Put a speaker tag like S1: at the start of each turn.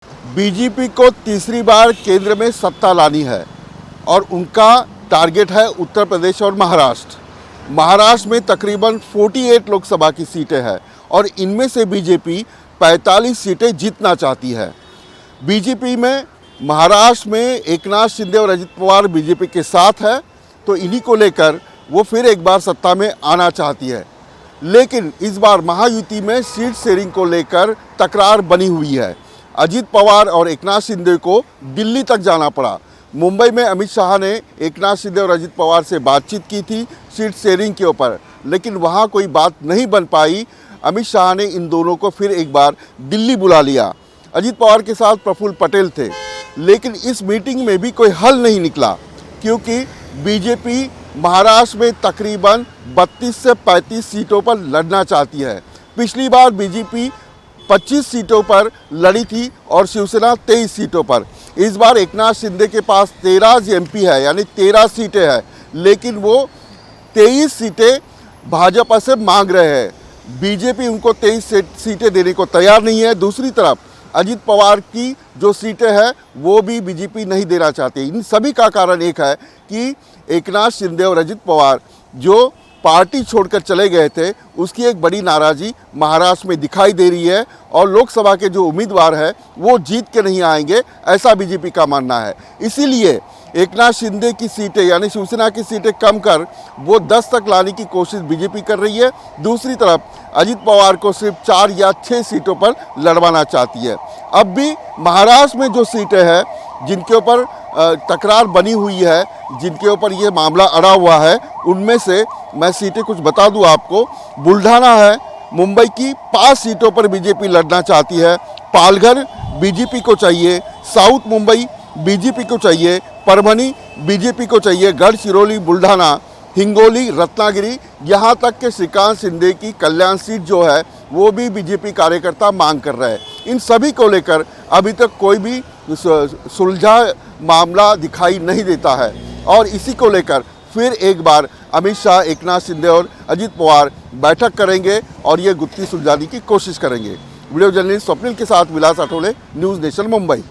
S1: BJP को तीसरी बार केंद्र में सत्ता लानी है और उनका टारगेट है उत्तर प्रदेश और महाराष्ट्र। महाराष्ट्र में तकरीबन 48 लोकसभा की सीटें हैं और इनमें से बीजेपी 45 सीटें जीतना चाहती है। बीजेपी में महाराष्ट्र में एकनाथ शिंदे और अजित पवार बीजेपी के साथ है, तो इन्हीं को लेकर वो फिर एक बार सत्ता में आना चाहती है। लेकिन इस बार महायुति में सीट शेयरिंग को लेकर तकरार बनी हुई है। अजित पवार और एकनाथ शिंदे को दिल्ली तक जाना पड़ा। मुंबई में अमित शाह ने एकनाथ शिंदे और अजित पवार से बातचीत की थी सीट शेयरिंग के ऊपर, लेकिन वहां कोई बात नहीं बन पाई। अमित शाह ने इन दोनों को फिर एक बार दिल्ली बुला लिया। अजित पवार के साथ प्रफुल्ल पटेल थे, लेकिन इस मीटिंग में भी कोई हल नहीं निकला, क्योंकि बीजेपी महाराष्ट्र में तकरीबन 32 से 35 सीटों पर लड़ना चाहती है। पिछली बार बीजेपी 25 सीटों पर लड़ी थी और शिवसेना 23 सीटों पर। इस बार एकनाथ शिंदे के पास 13 एमपी है, यानी 13 सीटें हैं, लेकिन वो 23 सीटें भाजपा से मांग रहे हैं। बीजेपी उनको 23 सीटें देने को तैयार नहीं है। दूसरी तरफ अजित पवार की जो सीटें हैं वो भी बीजेपी नहीं देना चाहती। इन सभी का कारण एक है कि एकनाथ शिंदे और अजित पवार जो पार्टी छोड़कर चले गए थे, उसकी एक बड़ी नाराज़गी महाराष्ट्र में दिखाई दे रही है और लोकसभा के जो उम्मीदवार हैं वो जीत के नहीं आएंगे, ऐसा बीजेपी का मानना है। इसीलिए एकनाथ शिंदे की सीटें यानी शिवसेना की सीटें कम कर वो 10 तक लाने की कोशिश बीजेपी कर रही है। दूसरी तरफ अजित पवार को सिर्फ 4 या 6 सीटों पर लड़वाना चाहती है। अब भी महाराष्ट्र में जो सीटें हैं जिनके ऊपर तकरार बनी हुई है, जिनके ऊपर ये मामला अड़ा हुआ है, उनमें से मैं सीटें कुछ बता दूं आपको। बुल्ढाना है, मुंबई की 5 सीटों पर बीजेपी लड़ना चाहती है। पालघर बीजेपी को चाहिए, साउथ मुंबई बीजेपी को चाहिए, परभनी बीजेपी को चाहिए, गढ़चिरौली, बुल्ढाना, हिंगोली, रत्नागिरी, यहाँ तक के श्रीकांत शिंदे की कल्याण सीट जो है वो भी बीजेपी कार्यकर्ता मांग कर रहे हैं। इन सभी को लेकर अभी तक कोई भी सुलझा मामला दिखाई नहीं देता है और इसी को लेकर फिर एक बार अमित शाह, एकनाथ शिंदे और अजित पवार बैठक करेंगे और ये गुत्थी सुलझाने की कोशिश करेंगे। वीडियो जर्नलिस्ट स्वप्निल के साथ विलास आठवले, न्यूज़ नेशन, मुंबई।